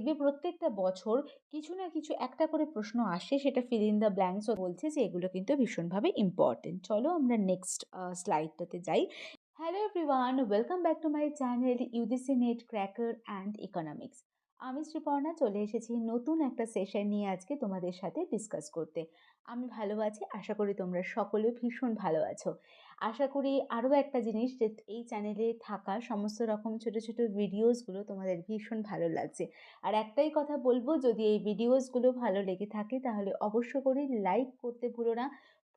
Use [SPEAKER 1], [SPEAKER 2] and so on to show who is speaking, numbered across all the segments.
[SPEAKER 1] দেখবে প্রত্যেকটা বছর কিছু না কিছু একটা করে প্রশ্ন আসে, সেটা ফিল ইন দ্য ব্ল্যাঙ্কস বলছে যে এগুলো কিন্তু ভীষণভাবে ইম্পর্টেন্ট। চলো আমরা নেক্সট স্লাইডটাতে যাই। Hello everyone, welcome back to my channel UGC net cracker and economics. আমি শ্রীপর্ণা চলে এসেছি নতুন একটা সেশন নিয়ে আজকে তোমাদের সাথে ডিসকাস করতে। আমি ভালো আছি, আশা করি তোমরা সকলে ভীষণ ভালো আছো। আশা করি আরও একটা জিনিস, যে এই চ্যানেলে থাকা সমস্ত রকম ছোট ছোট ভিডিওসগুলো তোমাদের ভীষণ ভালো লাগছে। আর একটাই কথা বলবো, যদি এই ভিডিওসগুলো ভালো লেগে থাকে তাহলে অবশ্য করে লাইক করতে ভুলো না,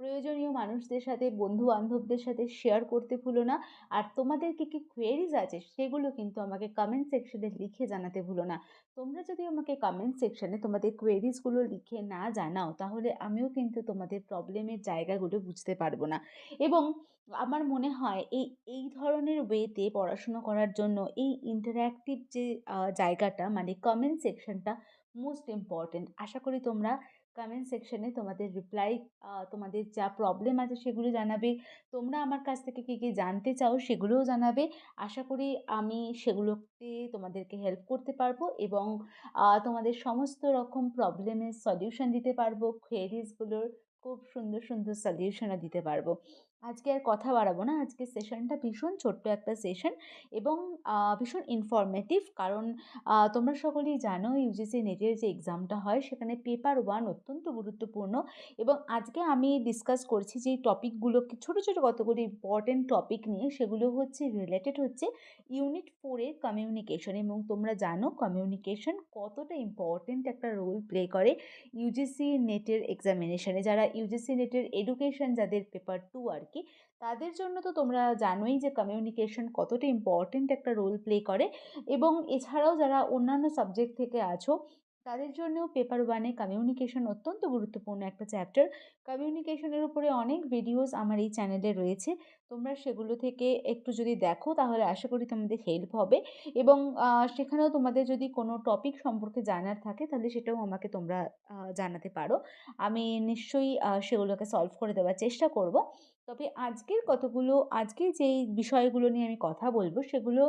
[SPEAKER 1] প্রয়োজনীয় মানুষদের সাথে, বন্ধু বান্ধবদের সাথে শেয়ার করতে ভুলো না। আর তোমাদের কি কোয়েরিজ আছে সেগুলো কিন্তু আমাকে কমেন্ট সেকশনে লিখে জানাতে ভুলো না। তোমরা যদি আমাকে কমেন্ট সেকশনে তোমাদের কোয়েরিজগুলো লিখে না জানাও, তাহলে আমিও কিন্তু তোমাদের প্রবলেমের জায়গাগুলো বুঝতে পারবো না। এবং আমার মনে হয় এই ধরনের ওয়েতে পড়াশুনো করার জন্য এই ইন্টারঅ্যাক্টিভ যে জায়গাটা, মানে কমেন্ট সেকশনটা মোস্ট ইম্পর্টেন্ট। আশা করি তোমরা কমেন্ট সেকশনে তোমাদের রিপ্লাই, তোমাদের যা প্রবলেম আছে সেগুলো জানাবে। তোমরা আমার কাছ থেকে কী কী জানতে চাও সেগুলোও জানাবে। আশা করি আমি সেগুলোতে তোমাদেরকে হেল্প করতে পারবো এবং তোমাদের সমস্ত রকম প্রবলেমের সলিউশন দিতে পারবো। কোয়েরিজগুলোর খুব সুন্দর সুন্দর সলিউশনও দিতে পারবো। আজকে আর কথা বাড়াবো না, আজকের সেশনটা ভীষণ ছোট্ট একটা সেশন এবং ভীষণ ইনফরমেটিভ। কারণ তোমরা সকলেই জানো ইউজিসি নেটের যে এক্সামটা হয় সেখানে পেপার 1 অত্যন্ত গুরুত্বপূর্ণ। এবং আজকে আমি ডিসকাস করছি যে টপিকগুলোকে, ছোটো ছোটো কতগুলো ইম্পর্টেন্ট টপিক নিয়ে, সেগুলো হচ্ছে রিলেটেড হচ্ছে ইউনিট 4-এর কমিউনিকেশন। এবং তোমরা জানো কমিউনিকেশন কতটা ইম্পর্টেন্ট একটা রোল প্লে করে ইউজিসি নেটের এক্সামিনেশনে। যারা ইউজিসি নেটের এডুকেশন, যাদের পেপার 2 আর কি, তাদের জন্য তো তোমরা জানোই যে কমিউনিকেশন কতটা ইম্পর্টেন্ট একটা রোল প্লে করে। এবং এছাড়াও যারা অন্যান্য সাবজেক্ট থেকে আছো, তাদের জন্যও পেপার 1-এ কমিউনিকেশন অত্যন্ত গুরুত্বপূর্ণ একটা চ্যাপ্টার। কমিউনিকেশনের উপরে অনেক ভিডিওস আমার এই চ্যানেলে রয়েছে, তোমরা সেগুলো থেকে একটু যদি দেখো তাহলে আশা করি তোমাদের হেল্প হবে। এবং সেখানেও তোমাদের যদি কোনো টপিক সম্পর্কে জানার থাকে তাহলে সেটাও আমাকে তোমরা জানাতে পারো। আমি নিশ্চয়ই সেগুলোকে সলভ করে দেওয়ার চেষ্টা করব। তবে আজকে যেই বিষয়গুলো নিয়ে আমি কথা বলবো সেগুলো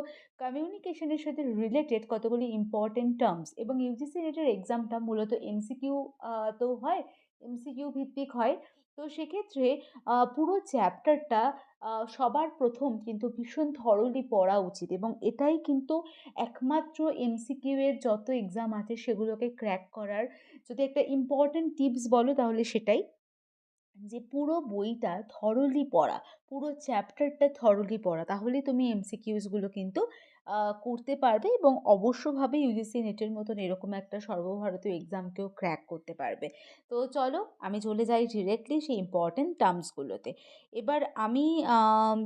[SPEAKER 1] কমিউনিকেশনের সাথে রিলেটেড কতগুলি ইম্পর্টেন্ট টার্মস। এবং ইউজিসি নেটের এক্সামটা মূলত এমসিকিউ তো হয়, এমসিকিউ ভিত্তিক হয়। তো সেক্ষেত্রে পুরো চ্যাপ্টারটা সবার প্রথম কিন্তু ভীষণ থরলি পড়া উচিত। এবং এটাই কিন্তু একমাত্র এমসিকিউ এর যত এক্সাম আছে সেগুলোকে ক্র্যাক করার যদি একটা ইম্পর্টেন্ট টিপস বলো তাহলে সেটাই, যে পুরো বইটা থরলি পড়া, পুরো চ্যাপ্টারটা থরলি পড়া, তাহলেই তুমি এমসিকিউসগুলো কিন্তু করতে পারবে এবং অবশ্যভাবে ইউজিসি নেটের মতন এরকম একটা সর্বভারতীয় এক্সামকেও ক্র্যাক করতে পারবে। তো চলো আমি চলে যাই ডিরেক্টলি সেই ইম্পর্টেন্ট টার্মসগুলোতে। এবার আমি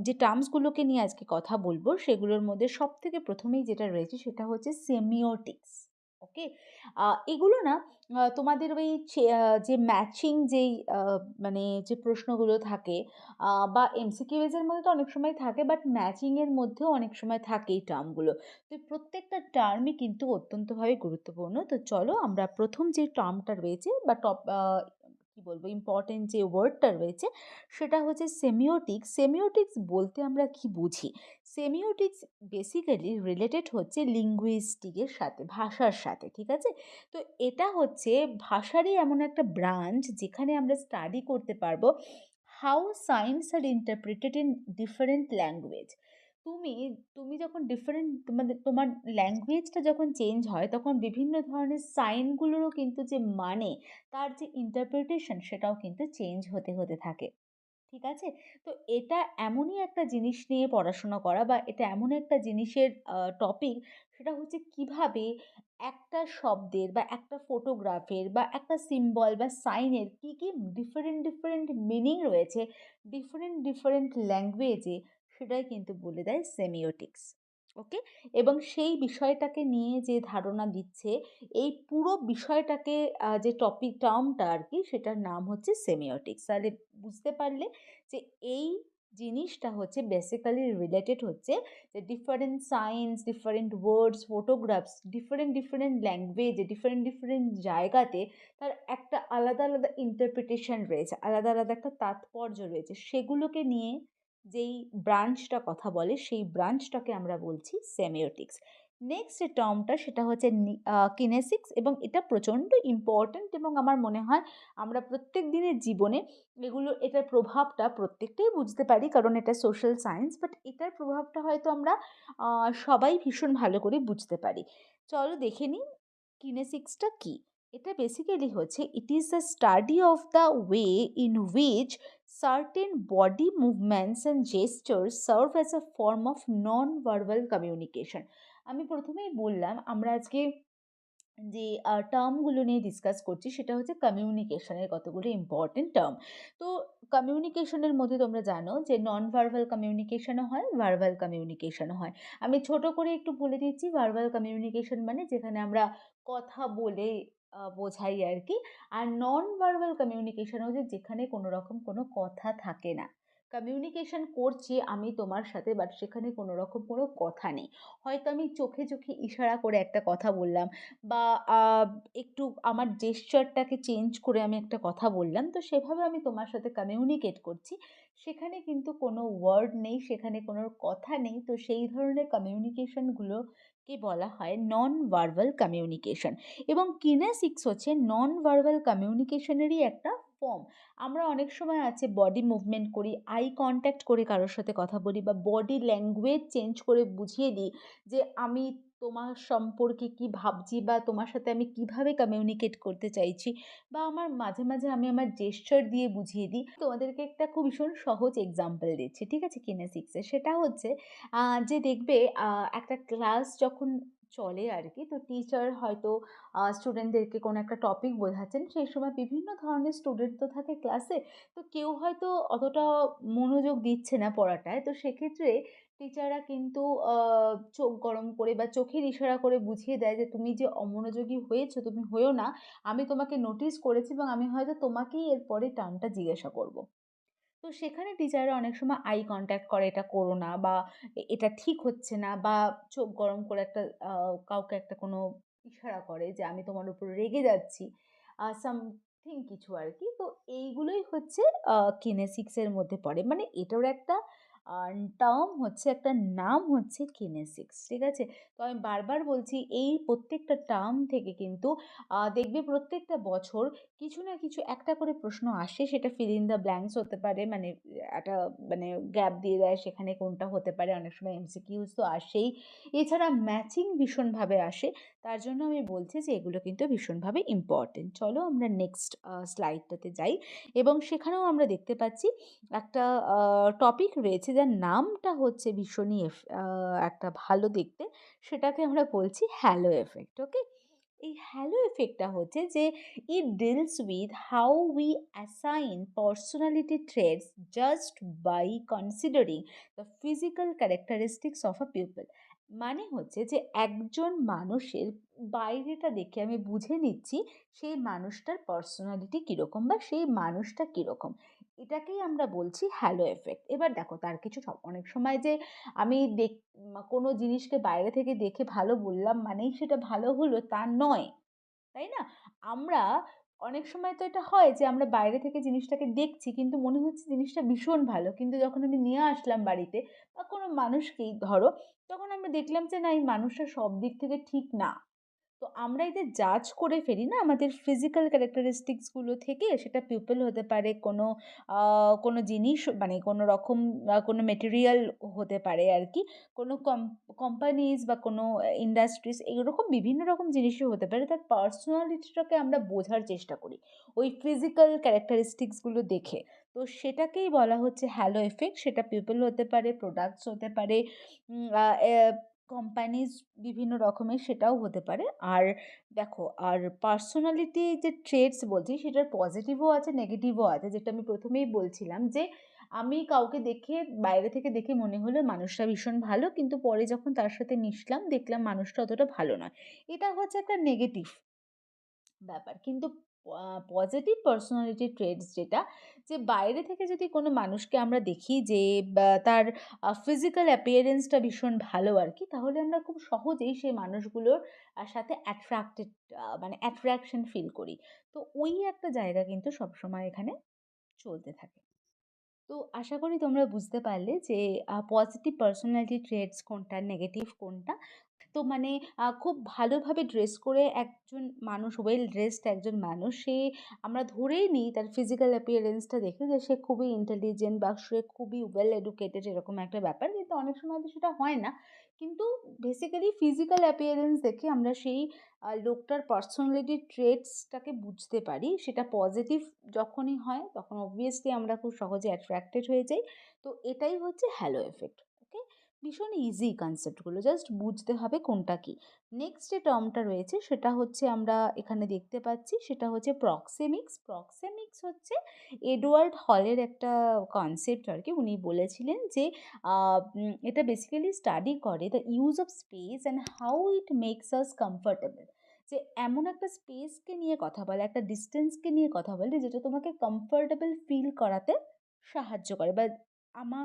[SPEAKER 1] যে টার্মসগুলোকে নিয়ে আজকে কথা বলবো সেগুলোর মধ্যে সবথেকে প্রথমেই যেটা রয়েছে সেটা হচ্ছে সেমিওটিক্স। ওকে, এগুলো না তোমাদের ওই যে ম্যাচিং যেই মানে যে প্রশ্নগুলো থাকে, বা এমসিকিউএস এর মধ্যে তো অনেক সময় থাকে, বাট ম্যাচিংয়ের মধ্যেও অনেক সময় থাকে এই টার্মগুলো। তো এই প্রত্যেকটা টার্মই কিন্তু অত্যন্তভাবে গুরুত্বপূর্ণ। তো চলো আমরা প্রথম যে টার্মটা রয়েছে বা কি বলবো, ইম্পর্টেন্ট যে ওয়ার্ডটা রয়েছে সেটা হচ্ছে সেমিওটিক্স। সেমিওটিক্স বলতে আমরা কি বুঝি? সেমিওটিক্স বেসিক্যালি রিলেটেড হচ্ছে লিঙ্গুইস্টিকের সাথে, ভাষার সাথে, ঠিক আছে? তো এটা হচ্ছে ভাষারই এমন একটা ব্রাঞ্চ যেখানে আমরা স্টাডি করতে পারবো how science are interpreted in different language. তুমি তুমি যখন ডিফারেন্ট, তোমার ল্যাঙ্গুয়েজটা যখন চেঞ্জ হয় তখন বিভিন্ন ধরনের সাইনগুলোরও কিন্তু যে মানে, তার যে ইন্টারপ্রিটেশন সেটাও কিন্তু চেঞ্জ হতে হতে থাকে, ঠিক আছে? তো এটা এমনই একটা জিনিস নিয়ে পড়াশোনা করা, বা এটা এমন একটা জিনিসের টপিক, সেটা হচ্ছে কিভাবে একটা শব্দের বা একটা ফটোগ্রাফের বা একটা সিম্বল বা সাইনের কি কি ডিফারেন্ট ডিফারেন্ট মিনিং রয়েছে ডিফারেন্ট ডিফারেন্ট ল্যাঙ্গুয়েজে, সেটাই কিন্তু বলে দেয় সেমিওটিক্স। ওকে, এবং সেই বিষয়টাকে নিয়ে যে ধারণা দিচ্ছে, এই পুরো বিষয়টাকে যে টপিক টার্মটা আর কি, সেটার নাম হচ্ছে সেমিওটিক্স। তাহলে বুঝতে পারলে যে এই জিনিসটা হচ্ছে বেসিক্যালি রিলেটেড হচ্ছে যে different science, different words, photographs, different different ল্যাঙ্গুয়েজে, ডিফারেন্ট ডিফারেন্ট জায়গাতে তার একটা আলাদা আলাদা ইন্টারপ্রিটেশন রয়েছে, আলাদা আলাদা একটা তাৎপর্য রয়েছে। সেগুলোকে নিয়ে যেই ব্রাঞ্চটা কথা বলে সেই ব্রাঞ্চটাকে আমরা বলছি সেমিওটিক্স। নেক্সট যে টার্মটা সেটা হচ্ছে কিনেসিক্স, এবং এটা প্রচণ্ড ইম্পর্ট্যান্ট, এবং আমার মনে হয় আমরা প্রত্যেক দিনের জীবনে এটার প্রভাবটা প্রত্যেকটাই বুঝতে পারি, কারণ এটা সোশ্যাল সায়েন্স, বাট এটার প্রভাবটা হয়তো আমরা সবাই ভীষণ ভালো করে বুঝতে পারি। চলো দেখে নিই কিনেসিক্সটা কী। এটা বেসিক্যালি হচ্ছে, it is the study of the way in which certain body movements and gestures serve as a form of non-verbal communication. আমি প্রথমেই বললাম আমরা আজকে যে টার্মগুলো নিয়ে ডিসকাস করছি সেটা হচ্ছে কমিউনিকেশনের কতগুলো ইম্পর্টেন্ট টার্ম। তো কমিউনিকেশনের মধ্যে তোমরা জানো যে নন ভার্বাল কমিউনিকেশনও হয়, ভার্বাল কমিউনিকেশনও হয়। আমি ছোট করে একটু বলে দিচ্ছি, ভার্বাল কমিউনিকেশন মানে যেখানে আমরা কথা বলে বোঝাই আর কি। আর নন ভার্বাল কমিউনিকেশন হচ্ছে যেখানে কোনো রকম কোনো কথা থাকে না, কমিউনিকেশন করছি আমি তোমার সাথে, বাট সেখানে কোনো রকম কোনো কথা নেই। হয়তো আমি চোখে চোখে ইশারা করে একটা কথা বললাম, বা একটু আমার জেস্চারটাকে চেঞ্জ করে আমি একটা কথা বললাম, তো সেভাবে আমি তোমার সাথে কমিউনিকেট করছি। সেখানে কিন্তু কোনো ওয়ার্ড নেই, সেখানে কোনো কথা নেই। তো সেই ধরনের কমিউনিকেশনগুলোকে বলা হয় নন ভার্বাল কমিউনিকেশন, এবং কিনেসিক্স হচ্ছে নন ভার্বাল কমিউনিকেশনেরই একটা ফর্ম। আমরা অনেক সময় আছে বডি মুভমেন্ট করি, আই কন্ট্যাক্ট করে কারোর সাথে কথা বলি, বা বডি ল্যাঙ্গুয়েজ চেঞ্জ করে বুঝিয়ে দিই যে আমি তোমার সম্পর্কে কি ভাবছি, বা তোমার সাথে আমি কিভাবে কমিউনিকেট করতে চাইছি, বা আমার মাঝে মাঝে আমি আমার জেস্চার দিয়ে বুঝিয়ে দিই। তোমাদেরকে একটা খুব ভীষণ সহজ এক্সাম্পল দিচ্ছি, ঠিক আছে, কিনেসিক্সের। সেটা হচ্ছে যে দেখবে একটা ক্লাস যখন চলে আর কি, তো টিচার হয়তো স্টুডেন্টদেরকে কোনো একটা টপিক বোঝাচ্ছেন, সেই সময় বিভিন্ন ধরনের স্টুডেন্ট তো থাকে ক্লাসে। তো কেউ হয়তো অতটা মনোযোগ দিচ্ছে না পড়াটায়, তো সেক্ষেত্রে টিচাররা কিন্তু চোখ গরম করে বা চোখের ইশারা করে বুঝিয়ে দেয় যে তুমি যে অমনোযোগী হয়েছো, তুমি হয়েও না, আমি তোমাকে নোটিস করেছি, এবং আমি হয়তো তোমাকেই এরপরে টার্মটা জিজ্ঞাসা করব। তো সেখানে টিচাররা অনেক সময় আই কনট্যাক্ট করে, এটা করো না, বা এটা ঠিক হচ্ছে না, বা চোখ গরম করে একটা কাউকে একটা কোনো ইশারা করে যে আমি তোমার উপর রেগে যাচ্ছি, সামথিং কিছু আর কি। তো এইগুলোই হচ্ছে কিনেসিক্সের মধ্যে পড়ে, মানে এটার একটা টার্ম হচ্ছে, একটা নাম হচ্ছে কিনেসিক্স, ঠিক আছে। তো আমি বারবার বলছি, এই প্রত্যেকটা টার্ম থেকে কিন্তু দেখবে প্রত্যেকটা বছর কিছু না কিছু একটা করে প্রশ্ন আসে, সেটা ফিল ইন দ্য ব্ল্যাঙ্কস হতে পারে, মানে একটা মানে গ্যাপ দিয়ে দেয় সেখানে কোনটা হতে পারে, অনেক সময় এমসিকিউজ তো আসেই, এছাড়া ম্যাচিং ভীষণভাবে আসে। তার জন্য আমি বলছি যে এগুলো কিন্তু ভীষণভাবে ইম্পর্টেন্ট। চলো আমরা নেক্সট স্লাইডটাতে যাই, এবং সেখানেও আমরা দেখতে পাচ্ছি একটা টপিক রয়েছে যার নামটা হচ্ছে ভীষণই একটা ভালো দেখতে, সেটাকে আমরা বলছি হ্যালো এফেক্ট। ওকে, এই হ্যালো এফেক্টটা হচ্ছে যে it deals with how we assign personality traits just by considering the physical characteristics of a pupil. মানে হচ্ছে যে একজন মানুষের বাইরেটা দেখে আমি বুঝে নিচ্ছি সেই মানুষটার পার্সোনালিটি কীরকম, বা সেই মানুষটা কীরকম। এটাকেই আমরা বলছি হ্যালো এফেক্ট। এবার দেখো তার কিছু অনেক সময় যে আমি কোনো জিনিসকে বাইরে থেকে দেখে ভালো বললাম মানেই সেটা ভালো হলো তা নয়, তাই না? আমরা অনেক সময় তো এটা হয় যে আমরা বাইরে থেকে জিনিসটাকে দেখছি কিন্তু মনে হচ্ছে জিনিসটা ভীষণ ভালো। কিন্তু যখন আমি নিয়ে আসলাম বাড়িতে, বা কোনো মানুষকেই ধরো, তখন আমরা দেখলাম যে না, এই মানুষটা সব দিক থেকে ঠিক না। তো আমরা এই যে জাজ করে ফেলি না আমাদের ফিজিক্যাল ক্যারেক্টারিস্টিক্স গুলো থেকে, সেটা পিপল হতে পারে, কোনো কোনো জিনিস মানে কোনো রকম কোনো মেটেরিয়াল হতে পারে আর কি, কোনো কোম্পানিজ বা কোনো ইন্ডাস্ট্রিজ, এইরকম বিভিন্ন রকম জিনিসই হতে পারে। তার পার্সোনালিটিটাকে আমরা বোঝার চেষ্টা করি ওই ফিজিক্যাল ক্যারেক্টারিস্টিক্সগুলো দেখে। তো সেটাকেই বলা হচ্ছে হ্যালো এফেক্ট। সেটা পিপল হতে পারে, প্রোডাক্টস হতে পারে, কোম্পানিজ বিভিন্ন রকমের, সেটাও হতে পারে। আর দেখো, আর পার্সোনালিটি যে ট্রেটস বলছি সেটার পজিটিভও আছে, নেগেটিভও আছে। যেটা আমি প্রথমেই বলছিলাম যে আমি কাউকে দেখে, বাইরে থেকে দেখে মনে হলো মানুষটা ভীষণ ভালো, কিন্তু পরে যখন তার সাথে মিশলাম দেখলাম মানুষটা অতটা ভালো নয়। এটা হচ্ছে একটা নেগেটিভ ব্যাপার। কিন্তু পজিটিভ পার্সোনালিটি ট্রেটস যেটা, যে বাইরে থেকে যদি কোনো মানুষকে আমরা দেখি যে তার ফিজিক্যাল অ্যাপিয়ারেন্সটা ভীষণ ভালো আর কি, তাহলে আমরা খুব সহজেই সেই মানুষগুলোর সাথে অ্যাট্রাক্টেড, মানে অ্যাট্রাকশন ফিল করি। তো ওই একটা জায়গা কিন্তু সবসময় এখানে চলতে থাকে। তো আশা করি তোমরা বুঝতে পারলে যে পজিটিভ পার্সোনালিটি ট্রেটস কোনটা, নেগেটিভ কোনটা। তো মানে খুব ভালোভাবে ড্রেস করে একজন মানুষ, ওয়েল ড্রেসড একজন মানুষ, সে আমরা ধরেই নিই তার ফিজিক্যাল অ্যাপিয়ারেন্সটা দেখে যে সে খুবই ইন্টেলিজেন্ট বা সে খুবই ওয়েল এডুকেটেড, এরকম একটা ব্যাপার। কিন্তু অনেক সময় তো সেটা হয় না। কিন্তু বেসিক্যালি ফিজিক্যাল অ্যাপিয়ারেন্স দেখে আমরা সেই লোকটার পার্সোনালিটি ট্রেটসটাকে বুঝতে পারি। সেটা পজিটিভ যখনই হয় তখন অবভিয়াসলি আমরা খুব সহজে অ্যাট্রাক্টেড হয়ে যাই। তো এটাই হচ্ছে হ্যালো এফেক্ট। ওকে? ভীষণ ইজি কনসেপ্টগুলো, জাস্ট বুঝতে হবে কোনটা কী। নেক্সট যে টার্মটা রয়েছে সেটা হচ্ছে আমরা এখানে দেখতে পাচ্ছি, সেটা হচ্ছে প্রক্সেমিক্স। প্রক্সেমিক্স হচ্ছে এডওয়ার্ড হলের একটা কনসেপ্ট আর কি। উনি বলেছিলেন যে এটা বেসিক্যালি স্টাডি করে the use of space and how it makes us comfortable. যে এমন একটা স্পেসকে নিয়ে কথা বলে, একটা ডিস্টেন্সকে নিয়ে কথা বলে যেটা তোমাকে কমফর্টেবল ফিল করাতে সাহায্য করে, বা আমা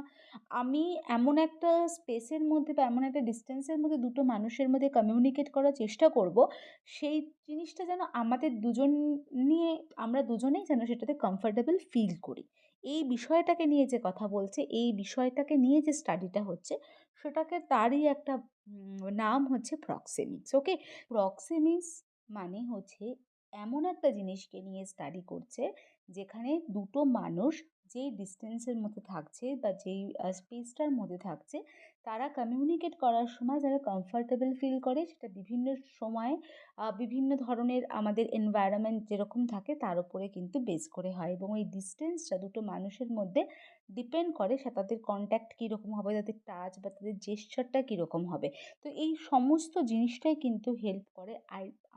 [SPEAKER 1] আমি এমন একটা স্পেসের মধ্যে বা এমন একটা ডিস্টেন্সের মধ্যে দুটো মানুষের মধ্যে কমিউনিকেট করার চেষ্টা করব, সেই জিনিসটা যেন আমাদের দুজন নিয়ে, আমরা দুজনেই যেন সেটাতে কমফর্টেবল ফিল করি। এই বিষয়টাকে নিয়ে যে কথা বলছে, এই বিষয়টাকে নিয়ে যে স্টাডিটা হচ্ছে, সেটাকে তারই একটা নাম হচ্ছে প্রক্সেমিক্স। ওকে? প্রক্সেমিক্স মানে হচ্ছে এমন একটা জিনিসকে নিয়ে স্টাডি করছে যেখানে দুটো মানুষ যেই ডিস্টেন্সের মধ্যে থাকছে বা যেই স্পেসটার মধ্যে থাকছে, তারা কমিউনিকেট করার সময় যারা কমফর্টেবল ফিল করে, সেটা বিভিন্ন সময়ে বিভিন্ন ধরনের আমাদের এনভায়রনমেন্ট যেরকম থাকে তার উপরে কিন্তু বেস করে হয়, এবং ওই ডিস্টেন্সটা দুটো মানুষের মধ্যে ডিপেন্ড করে সে তাদের কন্ট্যাক্ট কীরকম হবে, তাদের টাচ বা তাদের জেস্চারটা কীরকম হবে। তো এই সমস্ত জিনিসটাই কিন্তু হেল্প করে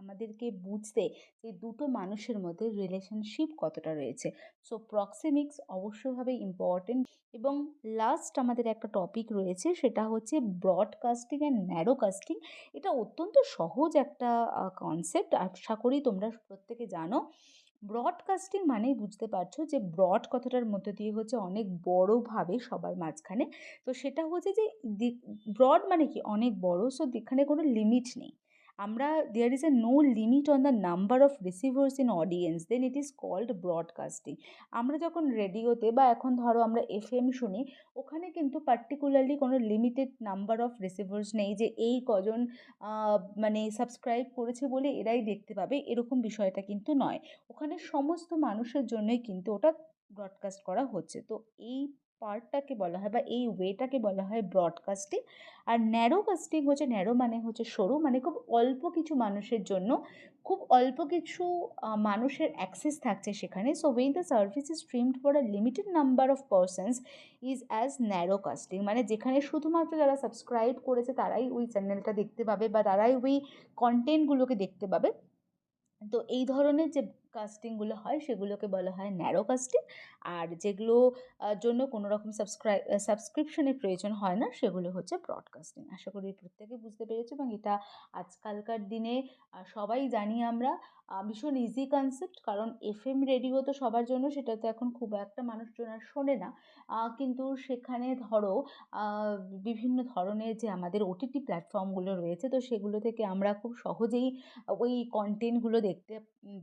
[SPEAKER 1] আমাদেরকে বুঝতে যে দুটো মানুষের মধ্যে রিলেশনশিপ কতটা রয়েছে। সো প্রক্সেমিক্স অবশ্যভাবে ইম্পর্টেন্ট। এবং লাস্ট আমাদের একটা টপিক রয়েছে, সেটা হচ্ছে ব্রডকাস্টিং অ্যান্ড ন্যারোকাস্টিং। এটা অত্যন্ত সহজ একটা কনসেপ্ট, আশা করি তোমরা প্রত্যেকে জানো। ব্রডকাস্টিং মানেই বুঝতে পারছো যে ব্রড কথাটার মধ্যে দিয়ে হচ্ছে অনেক বড়োভাবে সবার মাঝখানে। তো সেটা হচ্ছে যে ব্রড মানে কি অনেক বড়, সো এখানে কোনো লিমিট নেই। আমরা there is a no limit on the number of receivers in audience, then it is called broadcasting. আমরা যখন রেডিওতে বা এখন ধরো আমরা এফএম শুনি, ওখানে কিন্তু পার্টিকুলারলি কোনো লিমিটেড নাম্বার অফ রিসিভার্স নেই যে এই কজন মানে সাবস্ক্রাইব করেছে বলে এরাই দেখতে পাবে, এরকম বিষয়টা কিন্তু নয়। ওখানে সমস্ত মানুষের জন্যই কিন্তু ওটা ব্রডকাস্ট করা হচ্ছে। তো এই পার্টটাকে বলা হয় বা এই ওয়েটাকে বলা হয় ব্রডকাস্টিং। আর ন্যারো কাস্টিং হচ্ছে, ন্যারো মানে হচ্ছে সরু, মানে খুব অল্প কিছু মানুষের জন্য, খুব অল্প কিছু মানুষের অ্যাক্সেস থাকছে সেখানে। So when the service is streamed for a limited number of persons is as narrowcasting. মানে যেখানে শুধুমাত্র যারা সাবস্ক্রাইব করেছে তারাই ওই চ্যানেলটা দেখতে পাবে বা তারাই ওই কন্টেন্টগুলোকে দেখতে পাবে। তো এই ধরনের যে কাস্টিংগুলো হয় সেগুলোকে বলা হয় ন্যারো কাস্টিং। আর যেগুলো জন্য কোনো রকম সাবস্ক্রিপশনের প্রয়োজন হয় না, সেগুলো হচ্ছে ব্রডকাস্টিং। আশা করি প্রত্যেকে বুঝতে পেরেছো, এবং এটা আজকালকার দিনে সবাই জানি আমরা। ভীষণ ইজি কনসেপ্ট, কারণ এফএম রেডিও তো সবার জন্য, সেটা তো এখন খুব একটা মানুষজন আর শোনে না। কিন্তু সেখানে ধরো বিভিন্ন ধরনের যে আমাদের ওটিটি প্ল্যাটফর্মগুলো রয়েছে, তো সেগুলো থেকে আমরা খুব সহজেই ওই কন্টেন্টগুলো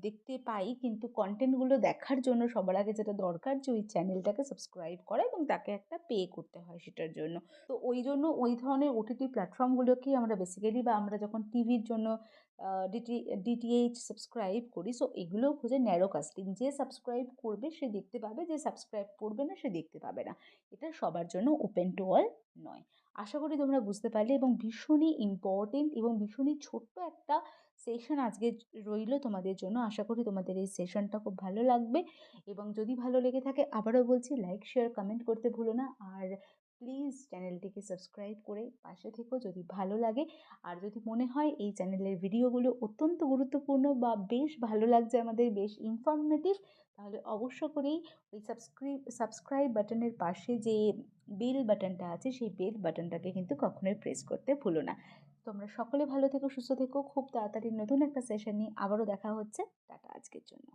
[SPEAKER 1] দেখতে পাই। কিন্তু কন্টেন্টগুলো দেখার জন্য সবার আগে যেটা দরকার যে ওই চ্যানেলটাকে সাবস্ক্রাইব করা, এবং তাকে একটা পে করতে হয় সেটার জন্য। তো ওই জন্য ওই ধরনের ওটিটি প্ল্যাটফর্মগুলোকেই আমরা বেসিক্যালি, বা আমরা যখন টিভির জন্য ডিটিএইচ সাবস্ক্রাইব করি, সো এগুলো হচ্ছে ন্যারো কাস্টিং। যে সাবস্ক্রাইব করবে সে দেখতে পাবে, যে সাবস্ক্রাইব করবে না সে দেখতে পাবে না। এটা সবার জন্য ওপেন টু অল নয়। আশা করি তোমরা বুঝতে পারলে, এবং ভীষণই ইম্পর্টেন্ট এবং ভীষণই ছোট্ট একটা সেশন আজকে রইলো তোমাদের জন্য। আশা করি তোমাদের এই সেশনটা খুব ভালো লাগবে, এবং যদি ভালো লেগে থাকে আবারও বলছি, লাইক শেয়ার কমেন্ট করতে ভুলো না। আর প্লিজ চ্যানেলটিকে সাবস্ক্রাইব করে পাশে থেকো যদি ভালো লাগে। আর যদি মনে হয় এই চ্যানেলের ভিডিওগুলো অত্যন্ত গুরুত্বপূর্ণ বা বেশ ভালো লাগছে আমাদের, বেশ ইনফরমেটিভ, তাহলে অবশ্য করেই ওই সাবস্ক্রাইব বাটনের পাশে যে বেল বাটনটা আছে, সেই বেল বাটনটাকে কিন্তু কখনোই প্রেস করতে ভুলো না। তোমরা সকলে ভালো থেকো, সুস্থ থেকো। খুব তাড়াতাড়ি নতুন একটা সেশন নিয়ে আবারও দেখা হচ্ছে। টাটা আজকের জন্য।